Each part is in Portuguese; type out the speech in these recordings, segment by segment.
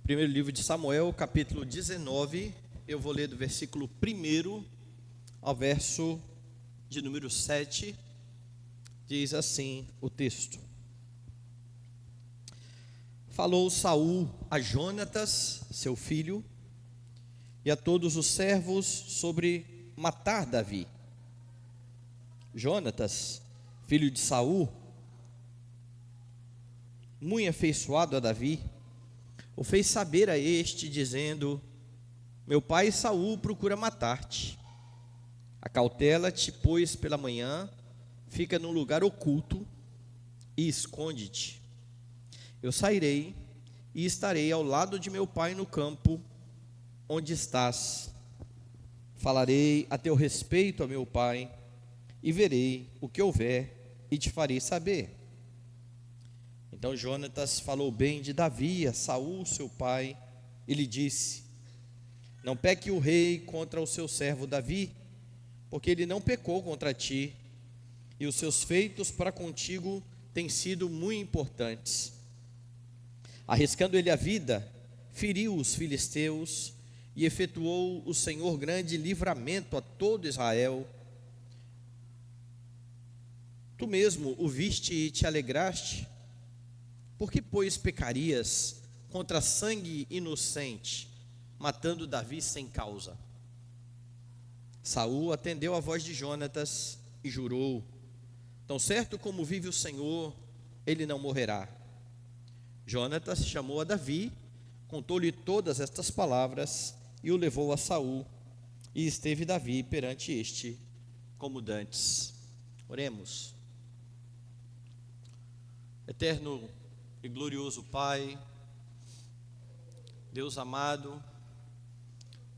Primeiro livro de Samuel, capítulo 19, eu vou ler do versículo 1 ao verso de número 7, diz assim o texto: Falou Saul a Jonatas, seu filho, e a todos os servos sobre matar Davi. Jonatas, filho de Saul, muito afeiçoado a Davi, o fez saber a este, dizendo: Meu pai Saul procura matar-te. Acautela-te, pois, pela manhã, fica num lugar oculto e esconde-te. Eu sairei e estarei ao lado de meu pai no campo onde estás. Falarei a teu respeito a meu pai e verei o que houver e te farei saber. Então Jonatas falou bem de Davi a Saul, seu pai, e lhe disse: Não peque o rei contra o seu servo Davi, porque ele não pecou contra ti, e os seus feitos para contigo têm sido muito importantes. Arriscando ele a vida, feriu os filisteus e efetuou o Senhor grande livramento a todo Israel. Tu mesmo o viste e te alegraste. Por que, pois, pecarias contra sangue inocente, matando Davi sem causa? Saul atendeu a voz de Jonatas e jurou: Tão certo como vive o Senhor, ele não morrerá. Jonatas chamou a Davi, contou-lhe todas estas palavras e o levou a Saul, e esteve Davi perante este como dantes. Oremos. Eterno e glorioso Pai, Deus amado,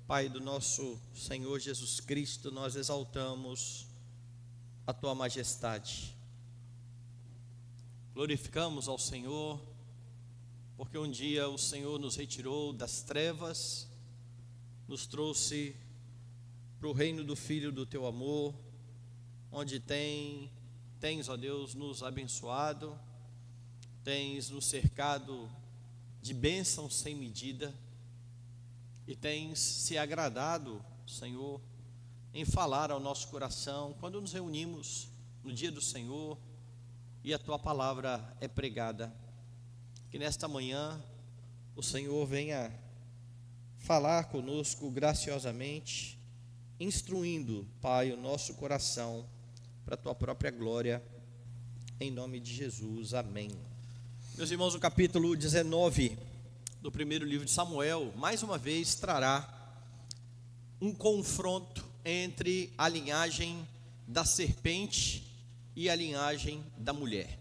Pai do nosso Senhor Jesus Cristo, nós exaltamos a Tua majestade. Glorificamos ao Senhor, porque um dia o Senhor nos retirou das trevas, nos trouxe para o reino do Filho do Teu amor, onde tens, ó Deus, nos abençoado, tens nos cercado de bênçãos sem medida, e tens se agradado, Senhor, em falar ao nosso coração, quando nos reunimos no dia do Senhor, e a Tua palavra é pregada. Que nesta manhã o Senhor venha falar conosco graciosamente, instruindo, Pai, o nosso coração para a Tua própria glória, em nome de Jesus, amém. Meus irmãos, o capítulo 19 do primeiro livro de Samuel, mais uma vez trará um confronto entre a linhagem da serpente e a linhagem da mulher.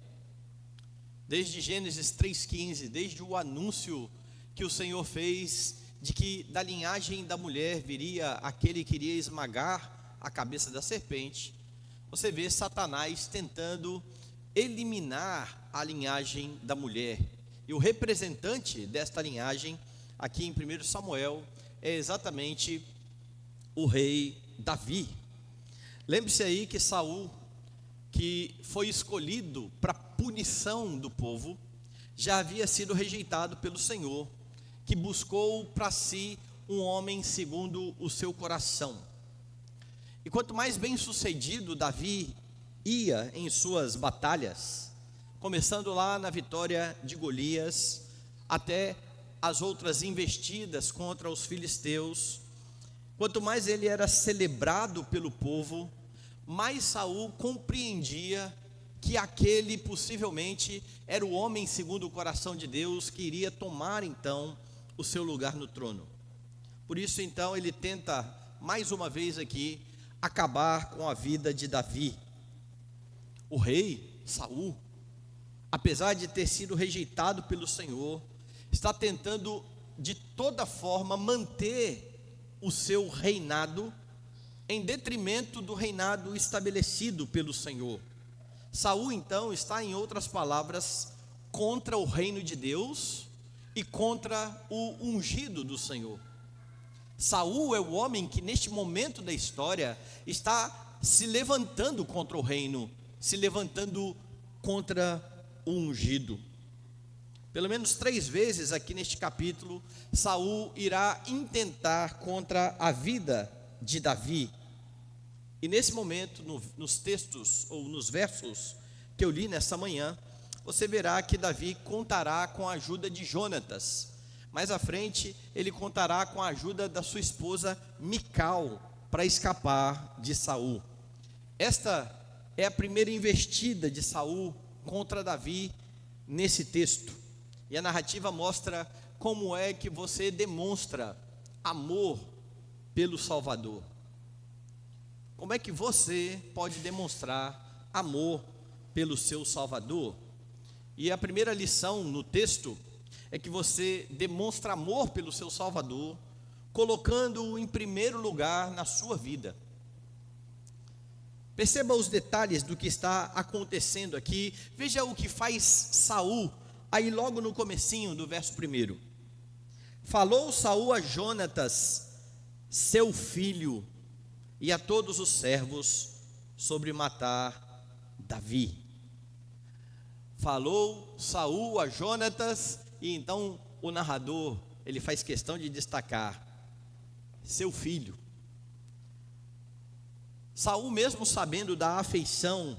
Desde Gênesis 3,15, desde o anúncio que o Senhor fez de que da linhagem da mulher viria aquele que iria esmagar a cabeça da serpente, você vê Satanás tentando eliminar a linhagem da mulher. E o representante desta linhagem, aqui em 1 Samuel, é exatamente o rei Davi. Lembre-se aí que Saul, que foi escolhido para punição do povo, já havia sido rejeitado pelo Senhor, que buscou para si um homem segundo o seu coração. E quanto mais bem sucedido Davi ia em suas batalhas, começando lá na vitória de Golias, até as outras investidas contra os filisteus, quanto mais ele era celebrado pelo povo, mais Saul compreendia que aquele possivelmente era o homem segundo o coração de Deus, que iria tomar então o seu lugar no trono. Por isso então ele tenta mais uma vez aqui acabar com a vida de Davi. O rei Saul, apesar de ter sido rejeitado pelo Senhor, está tentando de toda forma manter o seu reinado em detrimento do reinado estabelecido pelo Senhor. Saul então está, em outras palavras, contra o reino de Deus e contra o ungido do Senhor. Saul é o homem que neste momento da história está se levantando contra o reino, se levantando contra o ungido. Pelo menos 3 vezes aqui neste capítulo, Saul irá intentar contra a vida de Davi. E nesse momento, nos textos ou nos versos que eu li nessa manhã, você verá que Davi contará com a ajuda de Jonatas. Mais à frente, ele contará com a ajuda da sua esposa Mical para escapar de Saul. Esta é a primeira investida de Saul contra Davi nesse texto. E a narrativa mostra como é que você demonstra amor pelo Salvador. Como é que você pode demonstrar amor pelo seu Salvador? E a primeira lição no texto é que você demonstra amor pelo seu Salvador, colocando-o em primeiro lugar na sua vida. Perceba os detalhes do que está acontecendo aqui. Veja o que faz Saul, aí logo no comecinho do verso 1. Falou Saul a Jonatas, seu filho, e a todos os servos sobre matar Davi. Falou Saul a Jonatas, e então o narrador, ele faz questão de destacar, seu filho. Saul, mesmo sabendo da afeição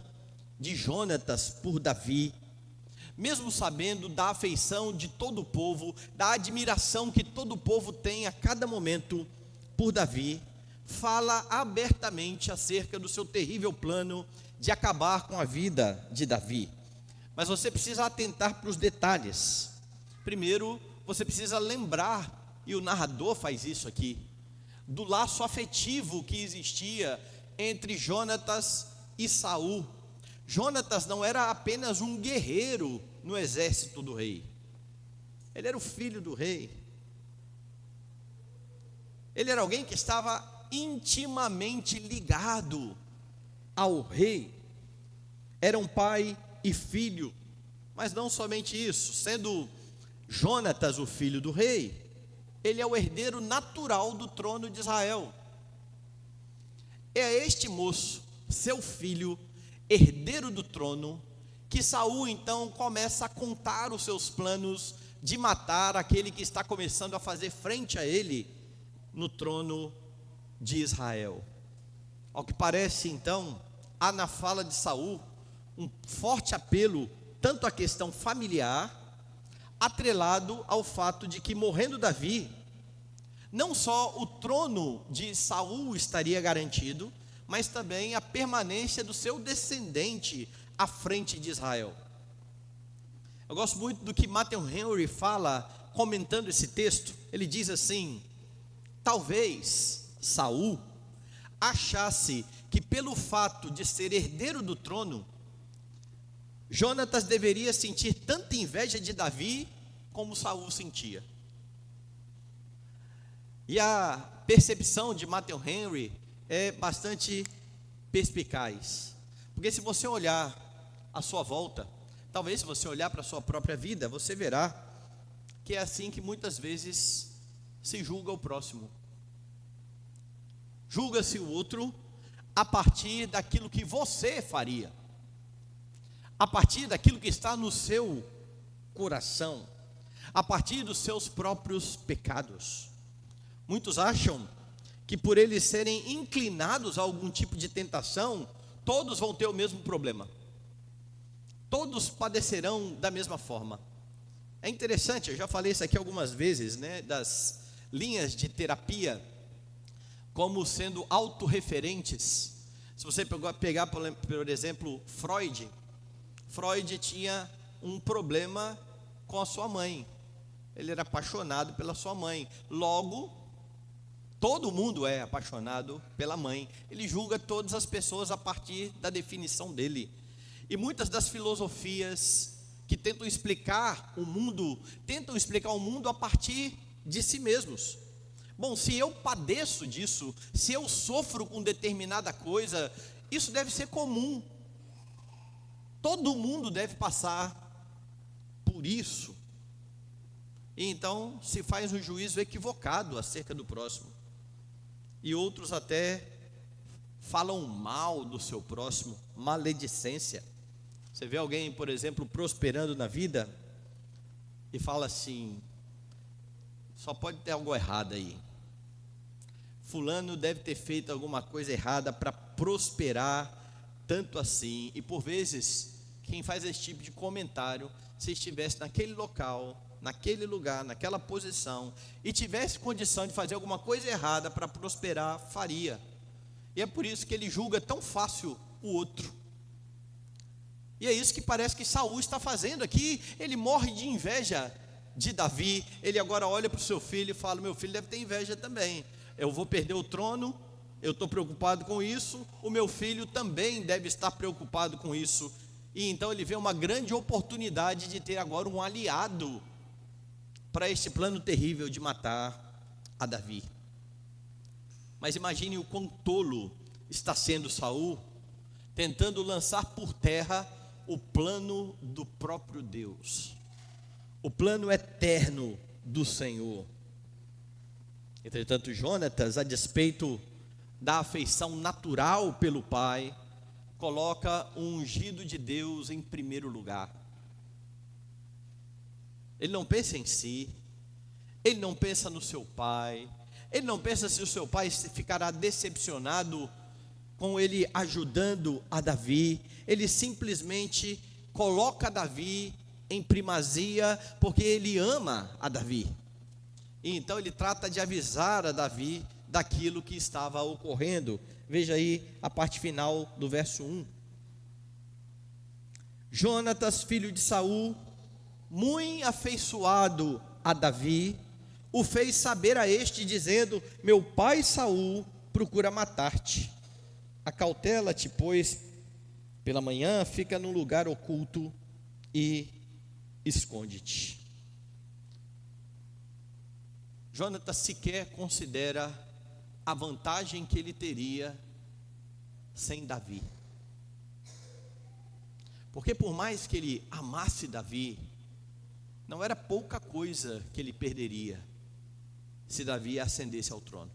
de Jonatas por Davi, mesmo sabendo da afeição de todo o povo, da admiração que todo o povo tem a cada momento por Davi, fala abertamente acerca do seu terrível plano de acabar com a vida de Davi. Mas você precisa atentar para os detalhes. Primeiro, você precisa lembrar, e o narrador faz isso aqui, do laço afetivo que existia entre Jonatas e Saul. Jonatas não era apenas um guerreiro no exército do rei, ele era o filho do rei, ele era alguém que estava intimamente ligado ao rei, era um pai e filho. Mas não somente isso, sendo Jonatas o filho do rei, ele é o herdeiro natural do trono de Israel. É este moço, seu filho, herdeiro do trono, que Saul então começa a contar os seus planos de matar aquele que está começando a fazer frente a ele no trono de Israel. Ao que parece então, há na fala de Saul um forte apelo tanto à questão familiar, atrelado ao fato de que, morrendo Davi, não só o trono de Saul estaria garantido, mas também a permanência do seu descendente à frente de Israel. Eu gosto muito do que Matthew Henry fala, comentando esse texto. Ele diz assim: talvez Saul achasse que, pelo fato de ser herdeiro do trono, Jonatas deveria sentir tanta inveja de Davi como Saul sentia. E a percepção de Matthew Henry é bastante perspicaz, porque se você olhar à sua volta, talvez se você olhar para a sua própria vida, você verá que é assim que muitas vezes se julga o próximo. Julga-se o outro a partir daquilo que você faria, a partir daquilo que está no seu coração, a partir dos seus próprios pecados. Muitos acham que, por eles serem inclinados a algum tipo de tentação, todos vão ter o mesmo problema, todos padecerão da mesma forma. É interessante, eu já falei isso aqui algumas vezes, né, das linhas de terapia como sendo autorreferentes. Se você pegar, por exemplo, Freud tinha um problema com a sua mãe, ele era apaixonado pela sua mãe, logo, todo mundo é apaixonado pela mãe, ele julga todas as pessoas a partir da definição dele. E muitas das filosofias que tentam explicar o mundo a partir de si mesmos. Bom, se eu padeço disso, se eu sofro com determinada coisa, isso deve ser comum. Todo mundo deve passar por isso. E então se faz um juízo equivocado acerca do próximo. E outros até falam mal do seu próximo, maledicência. Você vê alguém, por exemplo, prosperando na vida, e fala assim: só pode ter algo errado aí. Fulano deve ter feito alguma coisa errada para prosperar tanto assim. E por vezes, quem faz esse tipo de comentário, se estivesse naquele local, naquele lugar, naquela posição, e tivesse condição de fazer alguma coisa errada para prosperar, faria. E é por isso que ele julga tão fácil o outro. E é isso que parece que Saul está fazendo aqui. Ele morre de inveja de Davi. Ele agora olha para o seu filho e fala: meu filho deve ter inveja também. Eu vou perder o trono, eu estou preocupado com isso. O meu filho também deve estar preocupado com isso. E então ele vê uma grande oportunidade de ter agora um aliado para este plano terrível de matar a Davi. Mas imagine o quão tolo está sendo Saul, tentando lançar por terra o plano do próprio Deus, o plano eterno do Senhor. Entretanto, Jonatas, a despeito da afeição natural pelo pai, coloca o ungido de Deus em primeiro lugar. Ele não pensa em si, ele não pensa no seu pai, ele não pensa se o seu pai ficará decepcionado com ele ajudando a Davi. Ele simplesmente coloca Davi em primazia, porque ele ama a Davi. E então ele trata de avisar a Davi daquilo que estava ocorrendo. Veja aí a parte final do verso 1. Jonatas, filho de Saul, muito afeiçoado a Davi, o fez saber a este, dizendo: meu pai Saul procura matar-te. Acautela-te, pois, pela manhã, fica num lugar oculto e esconde-te. Jonatas sequer considera a vantagem que ele teria sem Davi. Porque por mais que ele amasse Davi, não era pouca coisa que ele perderia se Davi ascendesse ao trono.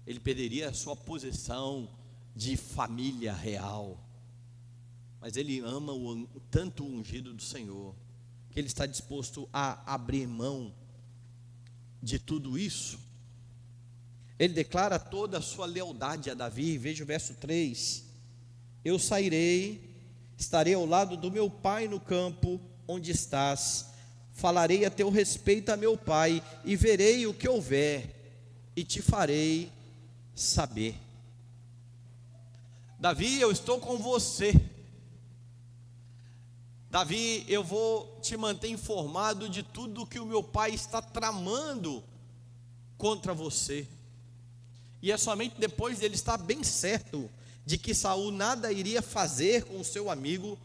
Ele perderia a sua posição de família real. Mas ele ama tanto o ungido do Senhor, que ele está disposto a abrir mão de tudo isso. Ele declara toda a sua lealdade a Davi. Veja o verso 3: eu sairei, estarei ao lado do meu pai no campo onde estás, falarei a teu respeito a meu pai, e verei o que houver, e te farei saber. Davi, eu estou com você. Davi, eu vou te manter informado de tudo que o meu pai está tramando contra você. E é somente depois dele estar bem certo de que Saul nada iria fazer com o seu amigo,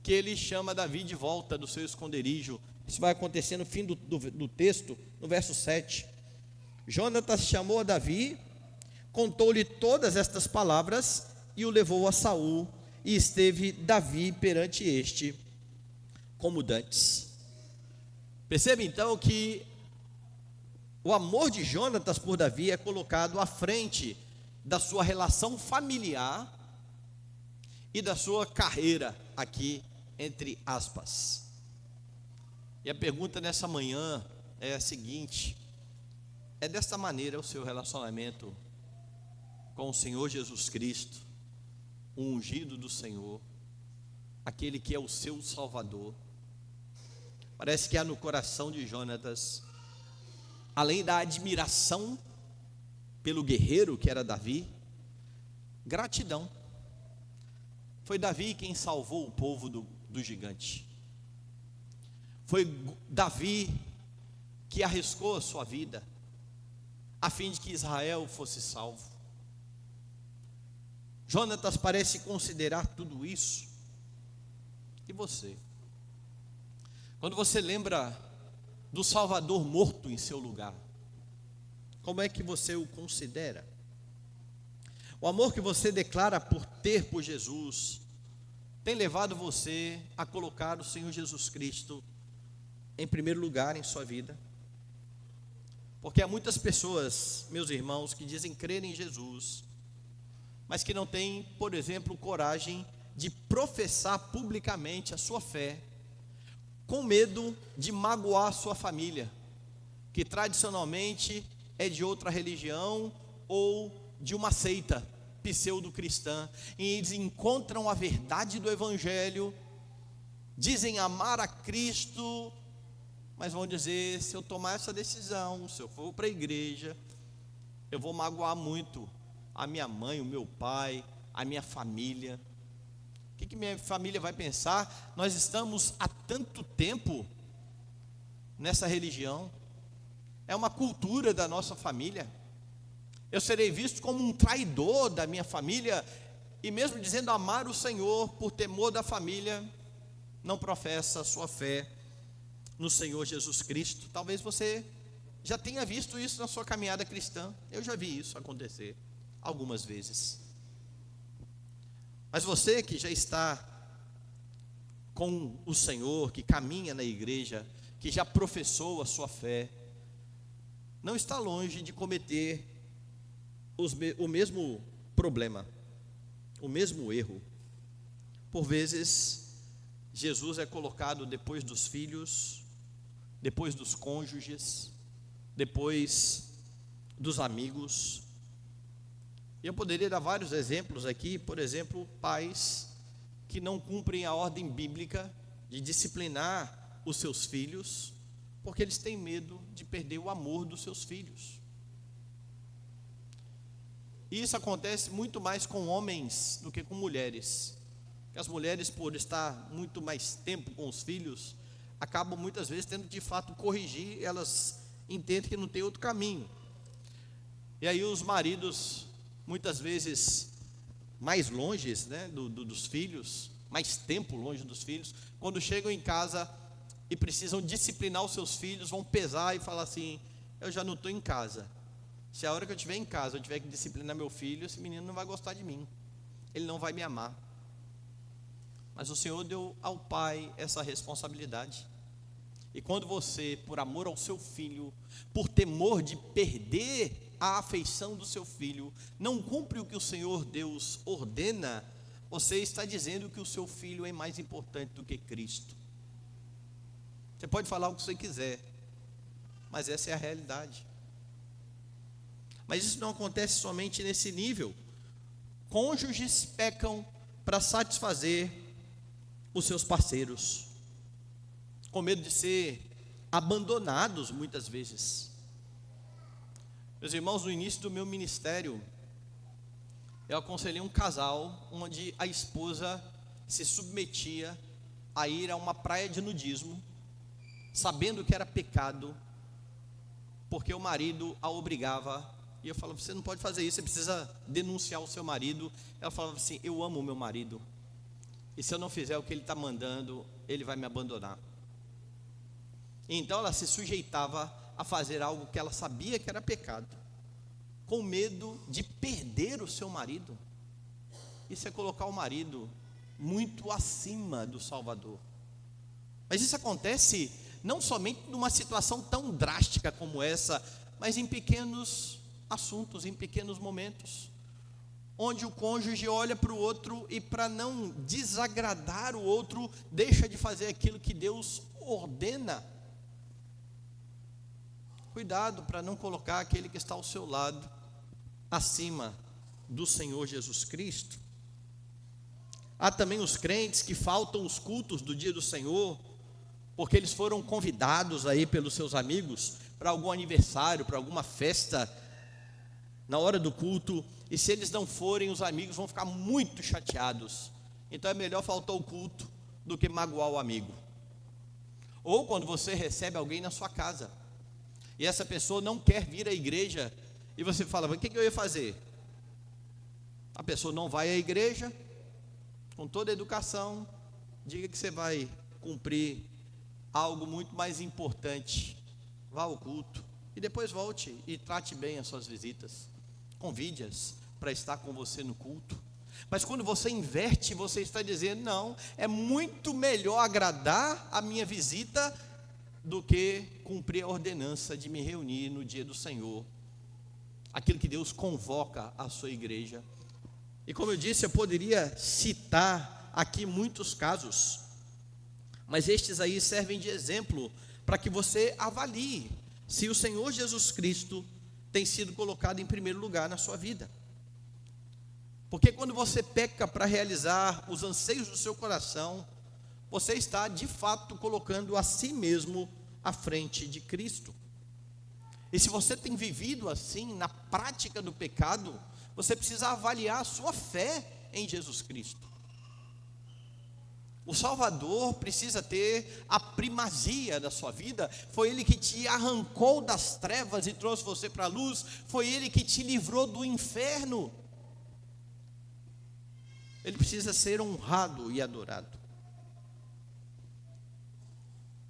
que ele chama Davi de volta do seu esconderijo. Isso vai acontecer no fim do texto, no verso 7. Jonatas chamou a Davi, contou-lhe todas estas palavras e o levou a Saul, e esteve Davi perante este como dantes. Perceba então que o amor de Jonatas por Davi é colocado à frente da sua relação familiar e da sua carreira, aqui entre aspas. E a pergunta nessa manhã é a seguinte: é desta maneira o seu relacionamento com o Senhor Jesus Cristo, o ungido do Senhor, aquele que é o seu Salvador? Parece que há no coração de Jonatas, além da admiração pelo guerreiro que era Davi, gratidão. Foi Davi quem salvou o povo do gigante. Foi Davi que arriscou a sua vida a fim de que Israel fosse salvo. Jonatas parece considerar tudo isso. E você? Quando você lembra do Salvador morto em seu lugar, como é que você o considera? O amor que você declara por ter por Jesus tem levado você a colocar o Senhor Jesus Cristo em primeiro lugar em sua vida? Porque há muitas pessoas, meus irmãos, que dizem crer em Jesus, mas que não têm, por exemplo, coragem de professar publicamente a sua fé, com medo de magoar sua família, que tradicionalmente é de outra religião ou de uma seita pseudo-cristã, e eles encontram a verdade do Evangelho, dizem amar a Cristo, mas vão dizer: se eu tomar essa decisão, se eu for para a igreja, eu vou magoar muito a minha mãe, o meu pai, a minha família. O que minha família vai pensar? Nós estamos há tanto tempo nessa religião, é uma cultura da nossa família. Eu serei visto como um traidor da minha família, e mesmo dizendo amar o Senhor, por temor da família, não professa a sua fé no Senhor Jesus Cristo. Talvez você já tenha visto isso na sua caminhada cristã. Eu já vi isso acontecer algumas vezes. Mas você que já está com o Senhor, que caminha na igreja, que já professou a sua fé, não está longe de cometer o mesmo problema, o mesmo erro. Por vezes, Jesus é colocado depois dos filhos, depois dos cônjuges, depois dos amigos. E eu poderia dar vários exemplos aqui. Por exemplo, pais que não cumprem a ordem bíblica de disciplinar os seus filhos, porque eles têm medo de perder o amor dos seus filhos. E isso acontece muito mais com homens do que com mulheres. Porque as mulheres, por estar muito mais tempo com os filhos, acabam muitas vezes tendo de fato corrigir. Elas entendem que não tem outro caminho. E aí os maridos, muitas vezes mais longe, né, dos filhos, mais tempo longe dos filhos, quando chegam em casa e precisam disciplinar os seus filhos, vão pesar e falar assim: eu já não estou em casa. Se a hora que eu estiver em casa eu tiver que disciplinar meu filho, esse menino não vai gostar de mim, ele não vai me amar. Mas o Senhor deu ao pai essa responsabilidade. E quando você, por amor ao seu filho, por temor de perder a afeição do seu filho, não cumpre o que o Senhor Deus ordena, você está dizendo que o seu filho é mais importante do que Cristo. Você pode falar o que você quiser, mas essa é a realidade. Mas isso não acontece somente nesse nível. Cônjuges pecam para satisfazer os seus parceiros, com medo de ser abandonados muitas vezes. Meus irmãos, no início do meu ministério, eu aconselhei um casal onde a esposa se submetia a ir a uma praia de nudismo, sabendo que era pecado, porque o marido a obrigava. E eu falava: você não pode fazer isso, você precisa denunciar o seu marido. Ela falava assim: eu amo o meu marido, e se eu não fizer o que ele está mandando, ele vai me abandonar. Então ela se sujeitava a fazer algo que ela sabia que era pecado, com medo de perder o seu marido. Isso é colocar o marido muito acima do Salvador. Mas isso acontece não somente numa situação tão drástica como essa, mas em pequenos assuntos, em pequenos momentos, onde o cônjuge olha para o outro e, para não desagradar o outro, deixa de fazer aquilo que Deus ordena. Cuidado para não colocar aquele que está ao seu lado acima do Senhor Jesus Cristo. Há também os crentes que faltam os cultos do dia do Senhor, porque eles foram convidados aí pelos seus amigos para algum aniversário, para alguma festa, na hora do culto, e se eles não forem, os amigos vão ficar muito chateados. Então é melhor faltar o culto do que magoar o amigo. Ou quando você recebe alguém na sua casa, e essa pessoa não quer vir à igreja, e você fala: o que eu ia fazer? A pessoa não vai à igreja, com toda a educação, diga que você vai cumprir algo muito mais importante. Vá ao culto, e depois volte e trate bem as suas visitas, convide-as para estar com você no culto. Mas quando você inverte, você está dizendo: não, é muito melhor agradar a minha visita do que cumprir a ordenança de me reunir no dia do Senhor, aquilo que Deus convoca a sua igreja. E como eu disse, eu poderia citar aqui muitos casos. Mas estes aí servem de exemplo para que você avalie se o Senhor Jesus Cristo tem sido colocado em primeiro lugar na sua vida. Porque quando você peca para realizar os anseios do seu coração, você está de fato colocando a si mesmo à frente de Cristo. E se você tem vivido assim, na prática do pecado, você precisa avaliar a sua fé em Jesus Cristo. O Salvador precisa ter a primazia da sua vida. Foi Ele que te arrancou das trevas e trouxe você para a luz. Foi Ele que te livrou do inferno. Ele precisa ser honrado e adorado.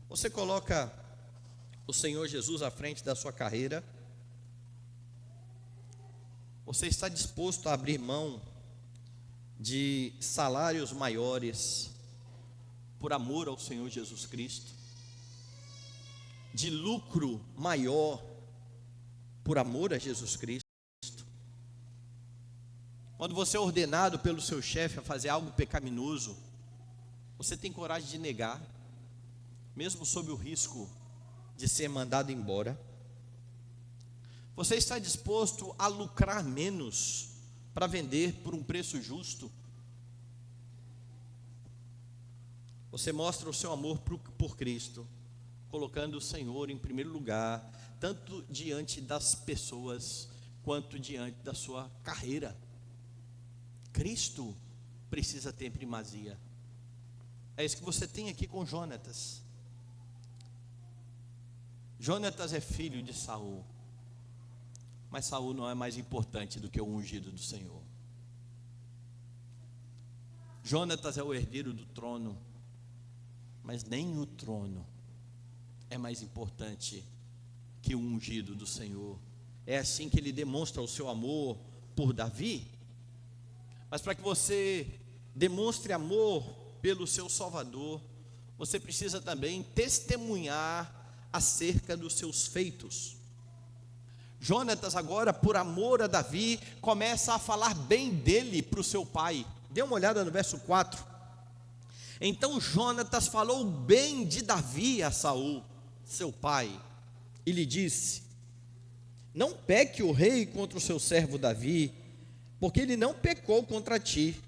Você coloca o Senhor Jesus à frente da sua carreira? Você está disposto a abrir mão de salários maiores por amor ao Senhor Jesus Cristo? De lucro maior por amor a Jesus Cristo? Quando você é ordenado pelo seu chefe a fazer algo pecaminoso, você tem coragem de negar, mesmo sob o risco de ser mandado embora? Você está disposto a lucrar menos para vender por um preço justo? Você mostra o seu amor por Cristo, colocando o Senhor em primeiro lugar, tanto diante das pessoas, quanto diante da sua carreira. Cristo precisa ter primazia. É isso que você tem aqui com Jonatas. Jonatas é filho de Saul, mas Saul não é mais importante do que o ungido do Senhor. Jonatas é o herdeiro do trono, mas nem o trono é mais importante que o ungido do Senhor. É assim que ele demonstra o seu amor por Davi. Mas para que você demonstre amor pelo seu Salvador, você precisa também testemunhar acerca dos seus feitos. Jonatas agora, por amor a Davi, começa a falar bem dele para o seu pai. Dê uma olhada no verso 4. Então Jonatas falou bem de Davi a Saul, seu pai, e lhe disse: não peque o rei contra o seu servo Davi, porque ele não pecou contra ti,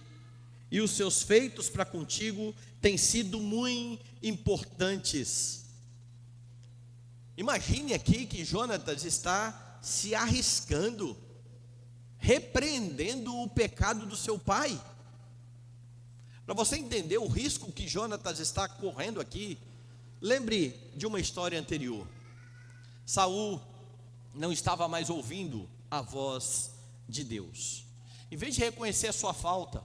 e os seus feitos para contigo têm sido muito importantes. Imagine aqui que Jonatas está se arriscando, repreendendo o pecado do seu pai. Para você entender o risco que Jonatas está correndo aqui, lembre de uma história anterior. Saul não estava mais ouvindo a voz de Deus. Em vez de reconhecer a sua falta,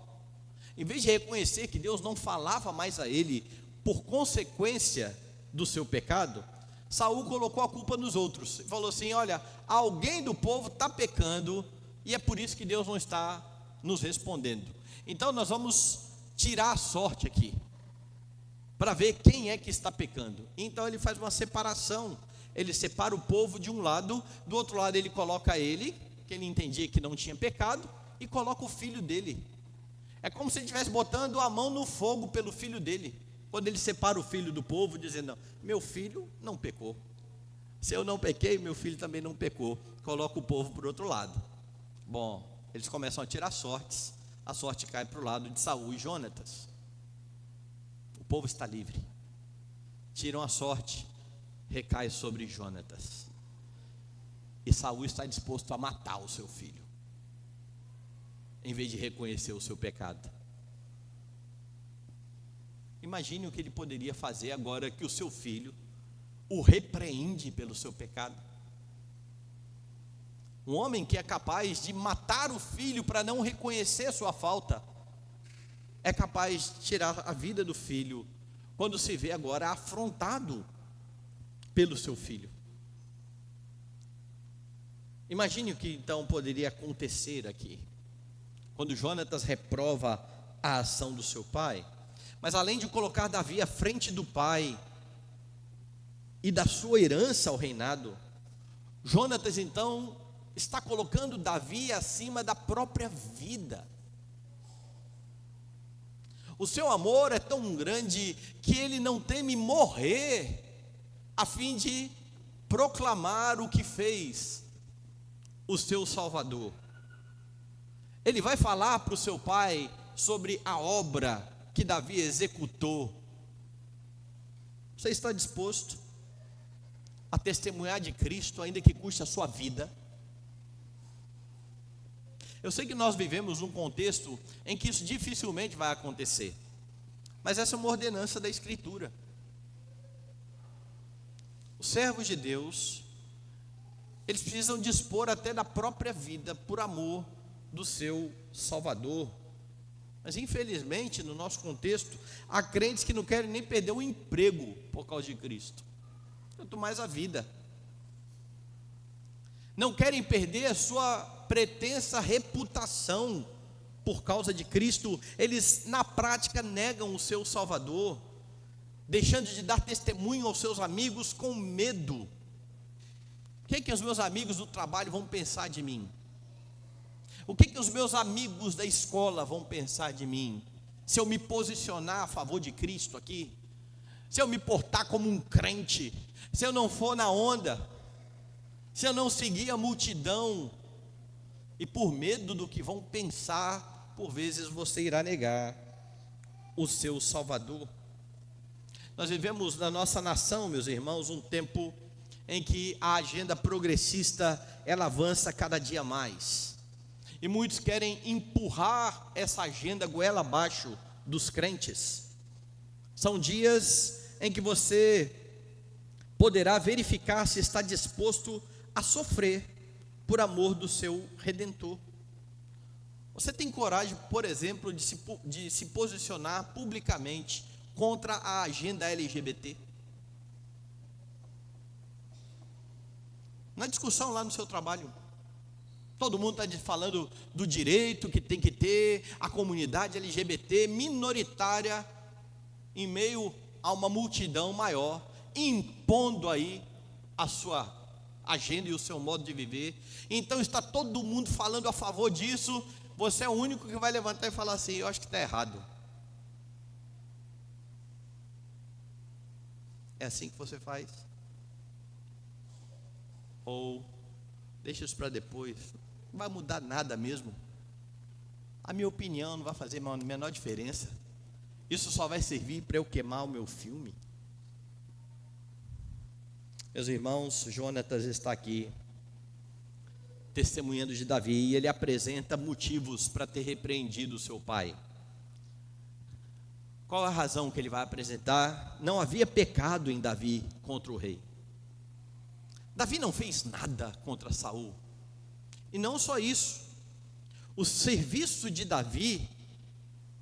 em vez de reconhecer que Deus não falava mais a ele por consequência do seu pecado, Saul colocou a culpa nos outros e falou assim: olha, alguém do povo está pecando e é por isso que Deus não está nos respondendo. Então nós vamos tirar a sorte aqui, para ver quem é que está pecando. Então ele faz uma separação, ele separa o povo de um lado, do outro lado ele coloca ele, que ele entendia que não tinha pecado, e coloca o filho dele. É como se ele estivesse botando a mão no fogo pelo filho dele, quando ele separa o filho do povo, dizendo: meu filho não pecou, se eu não pequei, meu filho também não pecou. Coloca o povo para o outro lado. Bom, eles começam a tirar sortes. A sorte cai para o lado de Saul e Jonatas. O povo está livre. Tiram a sorte, recai sobre Jonatas. E Saul está disposto a matar o seu filho, em vez de reconhecer o seu pecado. Imagine o que ele poderia fazer agora que o seu filho o repreende pelo seu pecado. Um homem que é capaz de matar o filho para não reconhecer sua falta, é capaz de tirar a vida do filho, quando se vê agora afrontado pelo seu filho. Imagine o que então poderia acontecer aqui, quando Jonatas reprova a ação do seu pai. Mas além de colocar Davi à frente do pai e da sua herança ao reinado, Jonatas então está colocando Davi acima da própria vida. O seu amor é tão grande que ele não teme morrer a fim de proclamar o que fez o seu Salvador. Ele vai falar para o seu pai sobre a obra que Davi executou. Você está disposto a testemunhar de Cristo, ainda que custe a sua vida? Eu sei que nós vivemos num contexto em que isso dificilmente vai acontecer, mas essa é uma ordenança da Escritura. Os servos de Deus, eles precisam dispor até da própria vida por amor do seu Salvador. Mas infelizmente, no nosso contexto, há crentes que não querem nem perder o emprego por causa de Cristo, quanto mais a vida. Não querem perder a sua pretensa reputação por causa de Cristo. Eles na prática negam o seu Salvador, deixando de dar testemunho aos seus amigos com medo. O que os meus amigos do trabalho vão pensar de mim? O que os meus amigos da escola vão pensar de mim? Se eu me posicionar a favor de Cristo aqui, se eu me portar como um crente, se eu não for na onda, se eu não seguir a multidão, e por medo do que vão pensar, por vezes você irá negar o seu Salvador. Nós vivemos na nossa nação, meus irmãos, um tempo em que a agenda progressista, ela avança cada dia mais. E muitos querem empurrar essa agenda goela abaixo dos crentes. São dias em que você poderá verificar se está disposto a sofrer por amor do seu Redentor. Você tem coragem, por exemplo, de se posicionar publicamente contra a agenda LGBT? Na discussão lá no seu trabalho, todo mundo está falando do direito que tem que ter a comunidade LGBT minoritária em meio a uma multidão maior, impondo aí a sua agenda e o seu modo de viver. Então está todo mundo falando a favor disso, você é o único que vai levantar e falar assim: eu acho que está errado. É assim que você faz? Ou deixa isso para depois, não vai mudar nada mesmo, a minha opinião não vai fazer a menor diferença, isso só vai servir para eu queimar o meu filme? Meus irmãos, Jonatas está aqui testemunhando de Davi, e ele apresenta motivos para ter repreendido o seu pai. Qual a razão que ele vai apresentar? Não havia pecado em Davi contra o rei. Davi não fez nada contra Saul. E não só isso, o serviço de Davi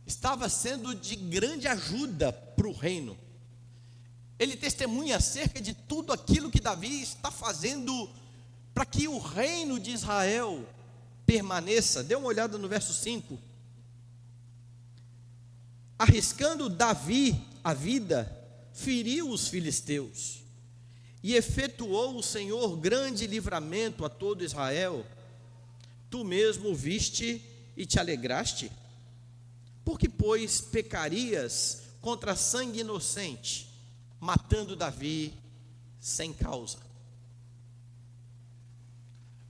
estava sendo de grande ajuda para o reino. Ele testemunha acerca de tudo aquilo que Davi está fazendo para que o reino de Israel permaneça. Dê uma olhada no verso 5. Arriscando Davi a vida, feriu os filisteus, e efetuou o Senhor grande livramento a todo Israel. Tu mesmo viste e te alegraste? Porque, pois, pecarias contra sangue inocente, matando Davi sem causa?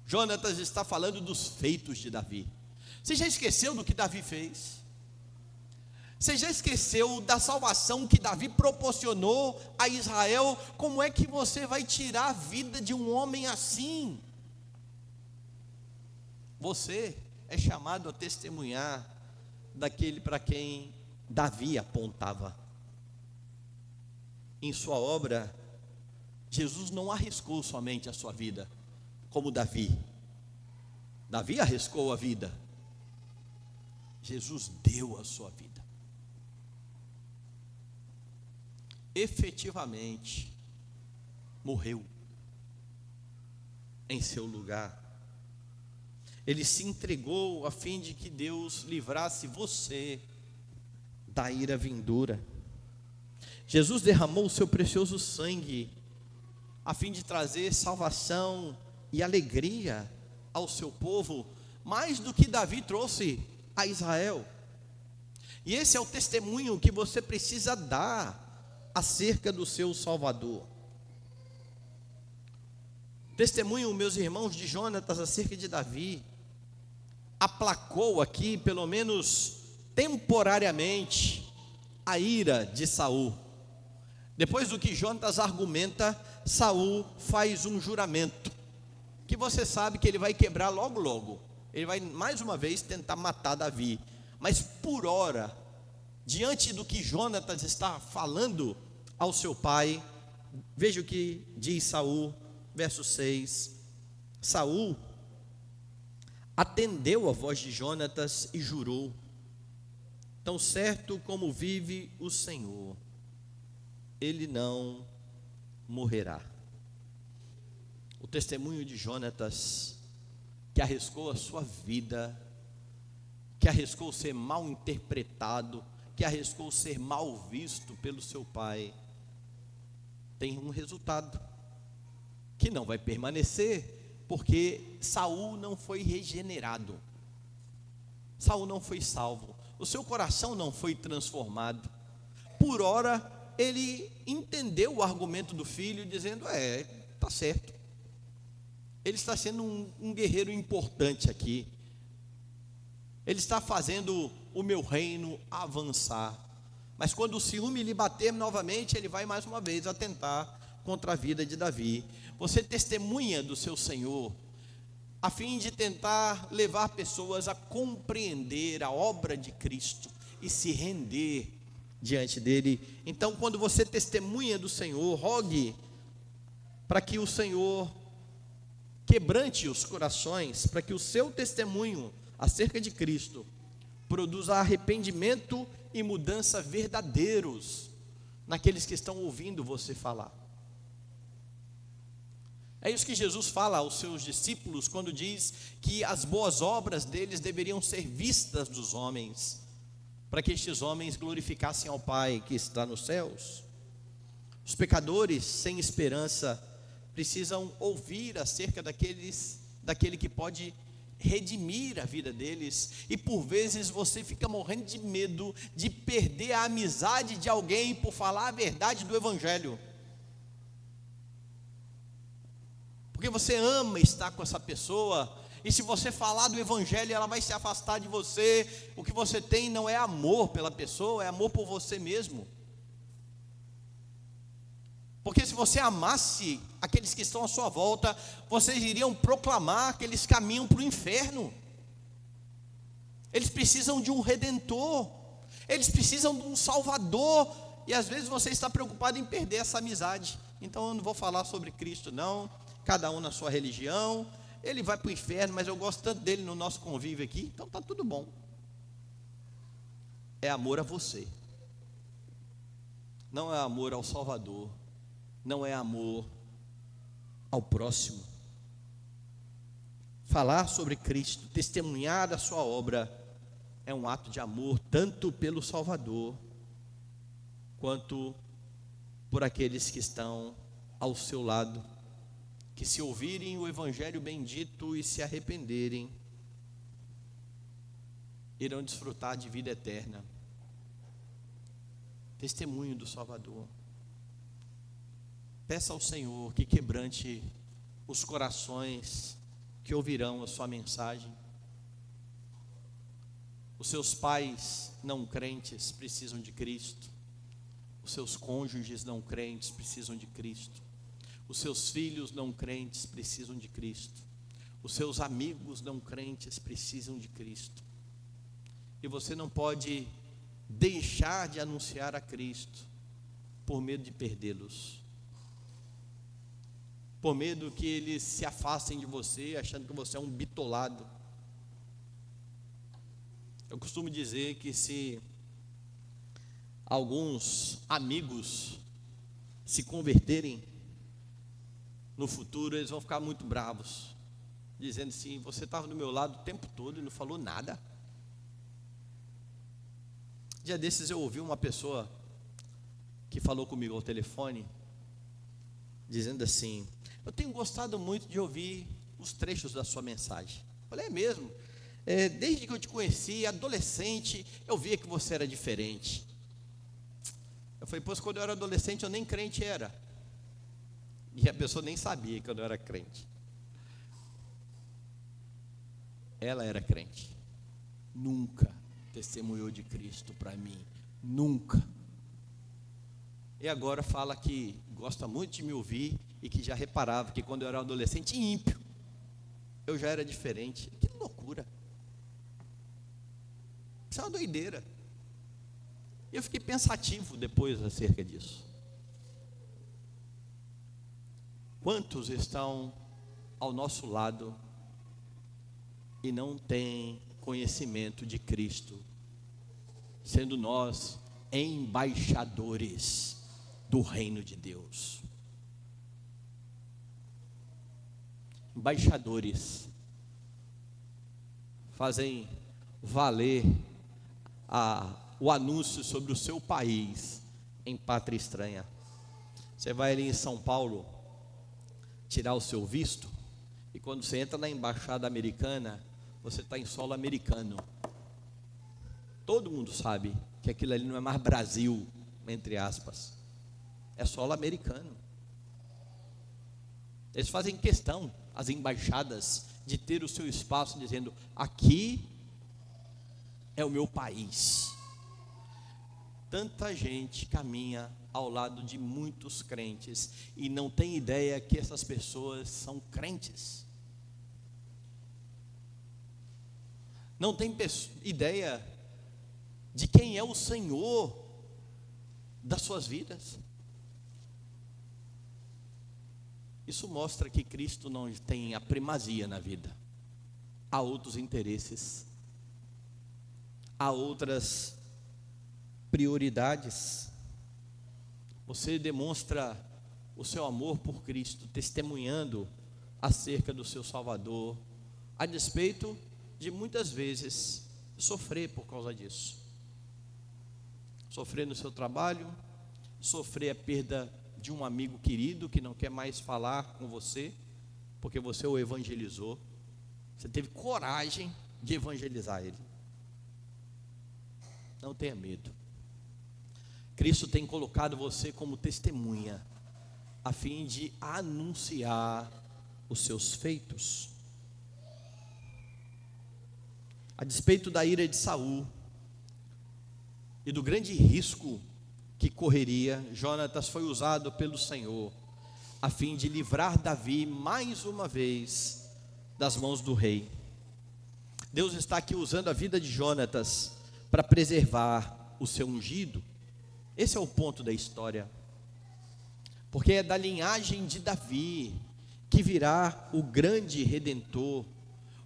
Jonatas está falando dos feitos de Davi. Você já esqueceu do que Davi fez? Você já esqueceu da salvação que Davi proporcionou a Israel? Como é que você vai tirar a vida de um homem assim? Você é chamado a testemunhar daquele para quem Davi apontava. Em sua obra, Jesus não arriscou somente a sua vida, como Davi. Davi arriscou a vida. Jesus deu a sua vida. Efetivamente morreu em seu lugar. Ele se entregou a fim de que Deus livrasse você da ira vindoura. Jesus derramou o seu precioso sangue a fim de trazer salvação e alegria ao seu povo, mais do que Davi trouxe a Israel. E esse é o testemunho que você precisa dar acerca do seu Salvador. Testemunho, meus irmãos, de Jonatas acerca de Davi, aplacou aqui, pelo menos temporariamente, a ira de Saul. Depois do que Jonatas argumenta, Saul faz um juramento, que você sabe que ele vai quebrar logo logo. Ele vai mais uma vez tentar matar Davi. Mas por hora, diante do que Jonatas está falando ao seu pai, veja o que diz Saul, verso 6. Saul atendeu a voz de Jonatas e jurou: tão certo como vive o Senhor, ele não morrerá. O testemunho de Jonatas, que arriscou a sua vida, que arriscou ser mal interpretado, que arriscou ser mal visto pelo seu pai, tem um resultado que não vai permanecer, porque Saul não foi regenerado, Saul não foi salvo, o seu coração não foi transformado. Por hora ele entendeu o argumento do filho, dizendo: está certo, ele está sendo um guerreiro importante aqui, ele está fazendo o meu reino avançar. Mas quando o ciúme lhe bater novamente, ele vai mais uma vez atentar contra a vida de Davi. Você testemunha do seu Senhor, a fim de tentar levar pessoas a compreender a obra de Cristo e se render diante dele. Então, quando você testemunha do Senhor, rogue para que o Senhor quebrante os corações, para que o seu testemunho acerca de Cristo produza arrependimento e mudança verdadeiros naqueles que estão ouvindo você falar. É isso que Jesus fala aos seus discípulos quando diz que as boas obras deles deveriam ser vistas dos homens, para que estes homens glorificassem ao Pai que está nos céus. Os pecadores sem esperança precisam ouvir acerca daquele que pode redimir a vida deles, e por vezes você fica morrendo de medo de perder a amizade de alguém por falar a verdade do Evangelho, porque você ama estar com essa pessoa, e se você falar do Evangelho, ela vai se afastar de você. O que você tem não é amor pela pessoa, é amor por você mesmo. Porque se você amasse aqueles que estão à sua volta, vocês iriam proclamar que eles caminham para o inferno. Eles precisam de um redentor, eles precisam de um salvador, e às vezes você está preocupado em perder essa amizade. Então eu não vou falar sobre Cristo não, cada um na sua religião, ele vai para o inferno, mas eu gosto tanto dele no nosso convívio aqui, então está tudo bom. É amor a você, não é amor ao Salvador, não é amor ao próximo. Falar sobre Cristo, testemunhar da sua obra, é um ato de amor, tanto pelo Salvador, quanto por aqueles que estão ao seu lado, que se ouvirem o Evangelho bendito e se arrependerem, irão desfrutar de vida eterna. Testemunho do Salvador. Peça ao Senhor que quebrante os corações que ouvirão a sua mensagem. Os seus pais não crentes precisam de Cristo. Os seus cônjuges não crentes precisam de Cristo. Os seus filhos não crentes precisam de Cristo. Os seus amigos não crentes precisam de Cristo. E você não pode deixar de anunciar a Cristo por medo de perdê-los, por medo que eles se afastem de você, achando que você é um bitolado. Eu costumo dizer que se alguns amigos se converterem no futuro, eles vão ficar muito bravos, dizendo assim: você estava do meu lado o tempo todo e não falou nada. Dia desses eu ouvi uma pessoa que falou comigo ao telefone, dizendo assim: eu tenho gostado muito de ouvir os trechos da sua mensagem. Eu falei: é mesmo? Desde que eu te conheci, adolescente, eu via que você era diferente. Eu falei, pois quando eu era adolescente eu nem crente era. E a pessoa nem sabia que eu não era crente. Ela era crente. Nunca testemunhou de Cristo para mim. Nunca. E agora fala que gosta muito de me ouvir e que já reparava que quando eu era adolescente ímpio, eu já era diferente. Que loucura. Isso é uma doideira. E eu fiquei pensativo depois acerca disso. Quantos estão ao nosso lado e não têm conhecimento de Cristo, sendo nós embaixadores do reino de Deus? Embaixadores fazem valer o anúncio sobre o seu país em pátria estranha. Você vai ali em São Paulo tirar o seu visto, e quando você entra na embaixada americana, você está em solo americano. Todo mundo sabe que aquilo ali não é mais Brasil, entre aspas, é solo americano. Eles fazem questão, as embaixadas, de ter o seu espaço, dizendo: aqui é o meu país. Tanta gente caminha ao lado de muitos crentes e não tem ideia que essas pessoas são crentes. Não tem ideia de quem é o Senhor das suas vidas. Isso mostra que Cristo não tem a primazia na vida. Há outros interesses, há outras prioridades. Você demonstra o seu amor por Cristo, testemunhando acerca do seu Salvador, a despeito de muitas vezes sofrer por causa disso. Sofrer no seu trabalho, sofrer a perda de um amigo querido que não quer mais falar com você, porque você o evangelizou. Você teve coragem de evangelizar ele. Não tenha medo. Cristo tem colocado você como testemunha, a fim de anunciar os seus feitos. A despeito da ira de Saul e do grande risco que correria, Jonatas foi usado pelo Senhor, a fim de livrar Davi mais uma vez das mãos do rei. Deus está aqui usando a vida de Jonatas para preservar o seu ungido. Esse é o ponto da história, porque é da linhagem de Davi que virá o grande redentor,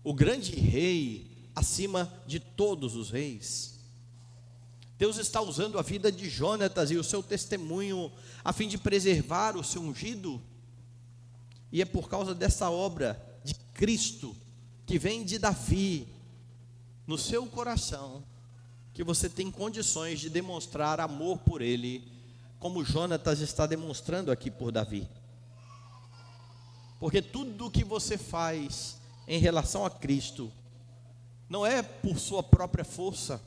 o grande rei acima de todos os reis. Deus está usando a vida de Jonatas e o seu testemunho a fim de preservar o seu ungido, e é por causa dessa obra de Cristo, que vem de Davi, no seu coração, que você tem condições de demonstrar amor por ele, como Jonatas está demonstrando aqui por Davi. Porque tudo o que você faz em relação a Cristo, não é por sua própria força,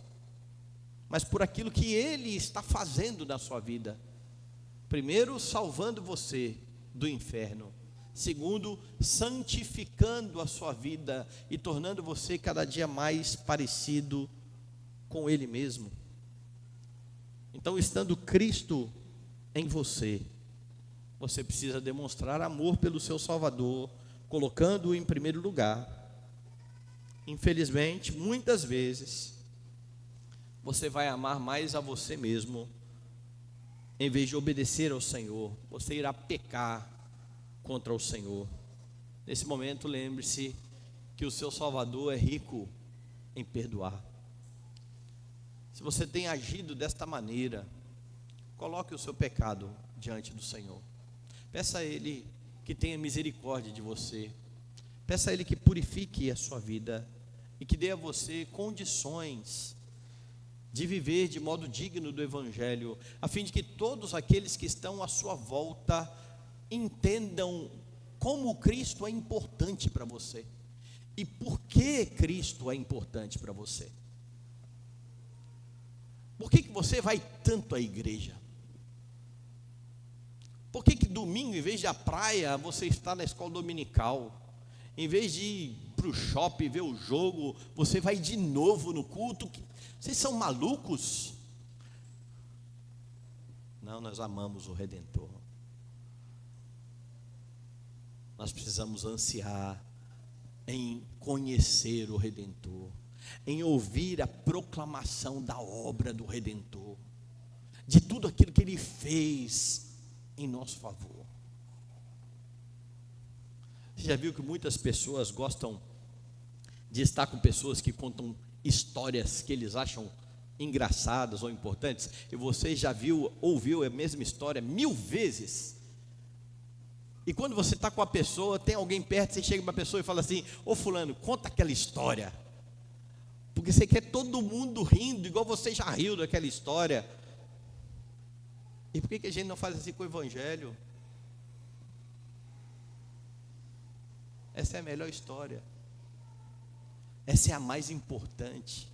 mas por aquilo que Ele está fazendo na sua vida. Primeiro, salvando você do inferno. Segundo, santificando a sua vida e tornando você cada dia mais parecido com Ele mesmo. Então, estando Cristo em você, você precisa demonstrar amor pelo seu Salvador, colocando-o em primeiro lugar. Infelizmente, muitas vezes, você vai amar mais a você mesmo, em vez de obedecer ao Senhor. Você irá pecar contra o Senhor. Nesse momento, lembre-se que o seu Salvador é rico em perdoar. Se você tem agido desta maneira, coloque o seu pecado diante do Senhor. Peça a Ele que tenha misericórdia de você. Peça a Ele que purifique a sua vida e que dê a você condições de viver de modo digno do Evangelho, a fim de que todos aqueles que estão à sua volta entendam como Cristo é importante para você E por que Cristo é importante para você? Por que você vai tanto à igreja? Por que domingo, em vez de ir à praia, você está na escola dominical? Em vez de ir para o shopping ver o jogo, você vai de novo no culto? Vocês são malucos? Não, nós amamos o Redentor. Nós precisamos ansiar em conhecer o Redentor, em ouvir a proclamação da obra do Redentor, de tudo aquilo que Ele fez em nosso favor. Você já viu que muitas pessoas gostam de estar com pessoas que contam histórias que eles acham engraçadas ou importantes? E você já ouviu a mesma história 1000 vezes? E quando você está com a pessoa, tem alguém perto, você chega para a pessoa e fala assim: ô fulano, conta aquela história, porque você quer todo mundo rindo, igual você já riu daquela história. E por que a gente não faz assim com o Evangelho? Essa é a melhor história, essa é a mais importante,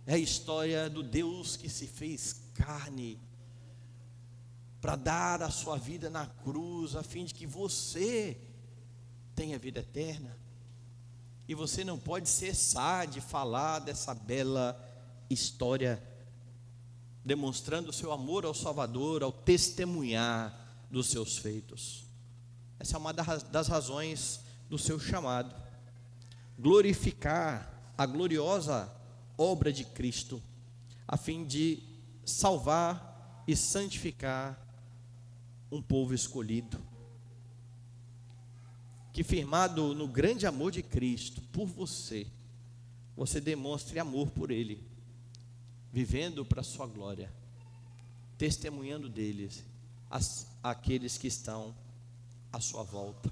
é a história do Deus que se fez carne, para dar a sua vida na cruz, a fim de que você tenha vida eterna. E você não pode cessar de falar dessa bela história, demonstrando o seu amor ao Salvador, ao testemunhar dos seus feitos. Essa é uma das razões do seu chamado: glorificar a gloriosa obra de Cristo, a fim de salvar e santificar um povo escolhido, que firmado no grande amor de Cristo por você, você demonstre amor por Ele, vivendo para a sua glória, testemunhando deles àqueles que estão à sua volta.